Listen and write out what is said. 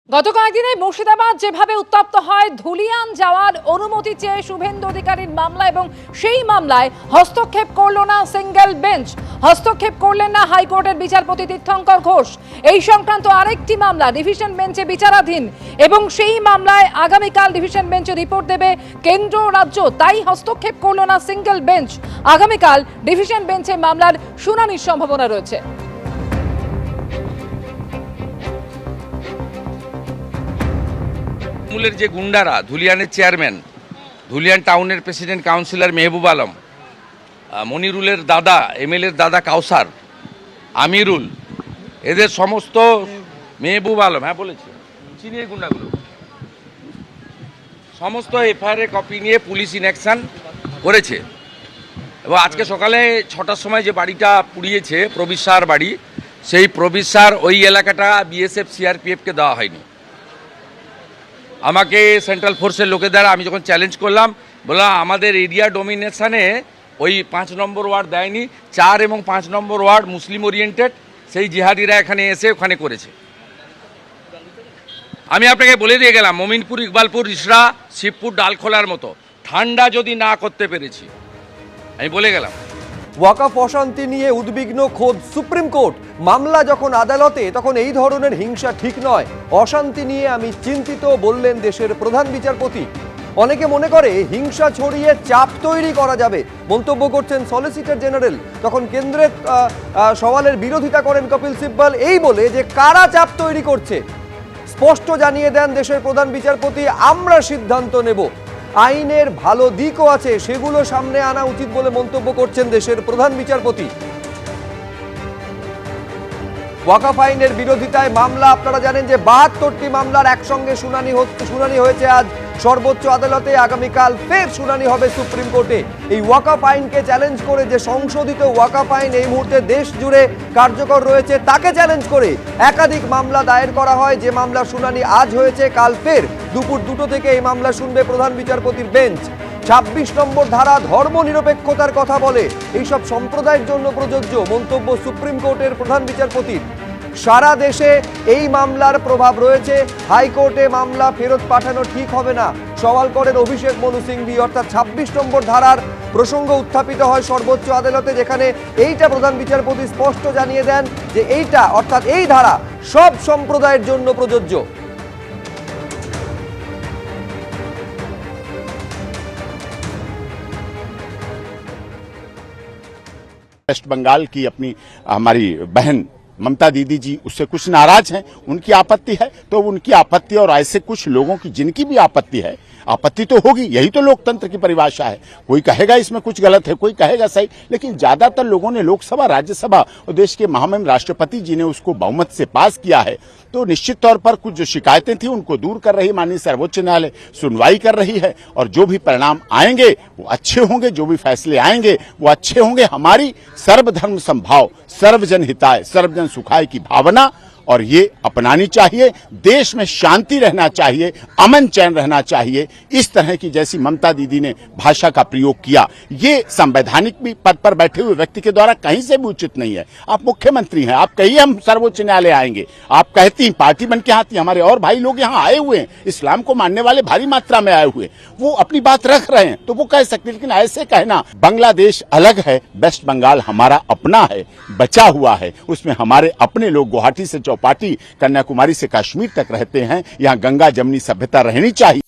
গত কয়েকদিনে মুর্শিদাবাদ যেভাবে উত্তপ্ত হয়, ধুলিয়ান যাওয়ার অনুমতি চেয়ে শুভেন্দু অধিকারীর মামলা এবং সেই মামলায় হস্তক্ষেপ করলো না সিঙ্গেল বেঞ্চ, হস্তক্ষেপ করলেন না হাইকোর্টের বিচারপতি তীর্থঙ্কর ঘোষ। এই সংক্রান্ত আরেকটি মামলা ডিভিশন বেঞ্চে বিচারাধীন এবং সেই মামলায় আগামীকাল ডিভিশন বেঞ্চে রিপোর্ট দেবে কেন্দ্র রাজ্য, তাই হস্তক্ষেপ করলো না সিঙ্গেল বেঞ্চ। আগামীকাল ডিভিশন বেঞ্চে মামলার শুনানির সম্ভাবনা রয়েছে। তৃণমূলের যে গুন্ডারা, ধুলিয়ানের চেয়ারম্যান, ধুলিয়ান টাউনের প্রেসিডেন্ট কাউন্সিলর মেহবুব আলম, মনিরুলের দাদা এমএলএর দাদা কাউসার, আমিরুল, এদের সমস্ত মেহবুব আলম, হ্যাঁ বলেছি, চিনিয়ে গুন্ডাগুলো সমস্ত এফআইআর কপি নিয়ে পুলিশ ইনঅ্যাকশন করেছে। এবং আজকে সকালে 6টার সময় যে বাড়িটা পুড়িয়েছে প্রবীর শাহর বাড়ি, সেই প্রবীর শাহর ওই এলাকাটা বিএসএফ সিআরপিএফকে দেওয়া হয়নি। আমাকে সেন্ট্রাল ফোর্সের লোকের দ্বারা আমি যখন চ্যালেঞ্জ করলাম, বললাম আমাদের এরিয়া ডোমিনেশনে ওই 5 নম্বর ওয়ার্ড দেয়নি, 4 এবং 5 নম্বর ওয়ার্ড মুসলিম ওরিয়েন্টেড, সেই জিহাদিরা এখানে এসে ওখানে করেছে। আমি আপনাকে বলে দিয়ে গেলাম, মমিনপুর, ইকবালপুর, ইসরা, শিবপুর, ডালখোলার মতো ঠান্ডা যদি না করতে পেরেছি, আমি বলে গেলাম। ওয়াকফ অশান্তি নিয়ে উদ্বিগ্ন খোদ সুপ্রিম কোর্ট। মামলা যখন আদালতে, তখন এই ধরনের হিংসা ঠিক নয়। অশান্তি নিয়ে আমি চিন্তিত, বললেন দেশের প্রধান বিচারপতি। অনেকে মনে করে হিংসা ছড়িয়ে চাপ তৈরি করা যাবে, মন্তব্য করছেন সলিসিটর জেনারেল। তখন কেন্দ্রের সওয়ালের বিরোধিতা করেন কপিল সিব্বল, এই বলে যে কারা চাপ তৈরি করছে স্পষ্ট জানিয়ে দেন দেশের প্রধান বিচারপতি, আমরা সিদ্ধান্ত নেব। আইনের ভালো দিকও আছে, সেগুলো সামনে আনা উচিত বলে মন্তব্য করছেন দেশের প্রধান বিচারপতি। ওয়াকফ আইনের বিরোধিতায় মামলা, আপনারা জানেন যে 72টি মামলার একসঙ্গে শুনানি হয়েছে আজ সর্বোচ্চ আদালতে। আগামীকাল ফের শুনানি হবে সুপ্রিম কোর্টে। এই ওয়াকফ আইনকে চ্যালেঞ্জ করে, যে সংশোধিত ওয়াকফ আইন এই মুহূর্তে দেশ জুড়ে কার্যকর রয়েছে, তাকে চ্যালেঞ্জ করে একাধিক মামলা দায়ের করা হয়। যে মামলার শুনানি আজ হয়েছে, কাল ফের দুপুর 2টো থেকে এই মামলা শুনবে প্রধান বিচারপতির বেঞ্চ। 26 নম্বর ধারা ধর্মনিরপেক্ষতার কথা বলে, এইসব সম্প্রদায়ের জন্য প্রযোজ্য, মন্তব্য সুপ্রিম কোর্টের প্রধান বিচারপতির। সারা দেশে এই মামলার প্রভাব রয়েছে, হাইকোর্টে মামলা ফেরত পাঠানো ঠিক হবে না, সওয়াল করেন অভিষেক মনু সিংভি। অর্থাৎ 26 নম্বর ধারার প্রসঙ্গ উত্থাপিত হয় সর্বোচ্চ আদালতে, যেখানে এইটা প্রধান বিচারপতি স্পষ্ট জানিয়ে দেন যে এইটা, অর্থাৎ এই ধারা সব সম্প্রদায়ের জন্য প্রযোজ্য। वेस्ट बंगाल की अपनी हमारी बहन ममता दीदी जी उससे कुछ नाराज हैं, उनकी आपत्ति है, तो उनकी आपत्ति और ऐसे कुछ लोगों की जिनकी भी आपत्ति है, आपत्ति तो होगी, यही तो लोकतंत्र की परिभाषा है। कोई कहेगा इसमें कुछ गलत है, कोई कहेगा सही, लेकिन ज्यादातर लोगों ने लोकसभा, राज्यसभा और देश के महामहिम राष्ट्रपति जी ने उसको बहुमत से पास किया है। तो निश्चित तौर पर कुछ जो शिकायतें थी उनको दूर कर रही माननीय सर्वोच्च न्यायालय सुनवाई कर रही है, और जो भी परिणाम आएंगे वो अच्छे होंगे, जो भी फैसले आएंगे वो अच्छे होंगे। हमारी सर्वधर्म समभाव, सर्वजन हिताय, सर्वजन सुखाय की भावना और ये अपनानी चाहिए। देश में शांति रहना चाहिए, अमन चैन रहना चाहिए। इस तरह की जैसी ममता दीदी ने भाषा का प्रयोग किया, ये संवैधानिक भी पद पर बैठे हुए व्यक्ति के द्वारा कहीं से भी उचित नहीं है। आप मुख्यमंत्री हैं, आप कहिए हम सर्वोच्च न्यायालय आएंगे, आप कहती हैं पार्टी बन के आती, हमारे और भाई लोग यहाँ आए हुए हैं, इस्लाम को मानने वाले भारी मात्रा में आए हुए, वो अपनी बात रख रहे हैं तो वो कह सकते, लेकिन ऐसे कहना, बांग्लादेश अलग है, वेस्ट बंगाल हमारा अपना है, बचा हुआ है, उसमें हमारे अपने लोग गुवाहाटी से पार्टी कन्याकुमारी से कश्मीर तक रहते हैं। यहाँ गंगा जमनी सभ्यता रहनी चाहिए।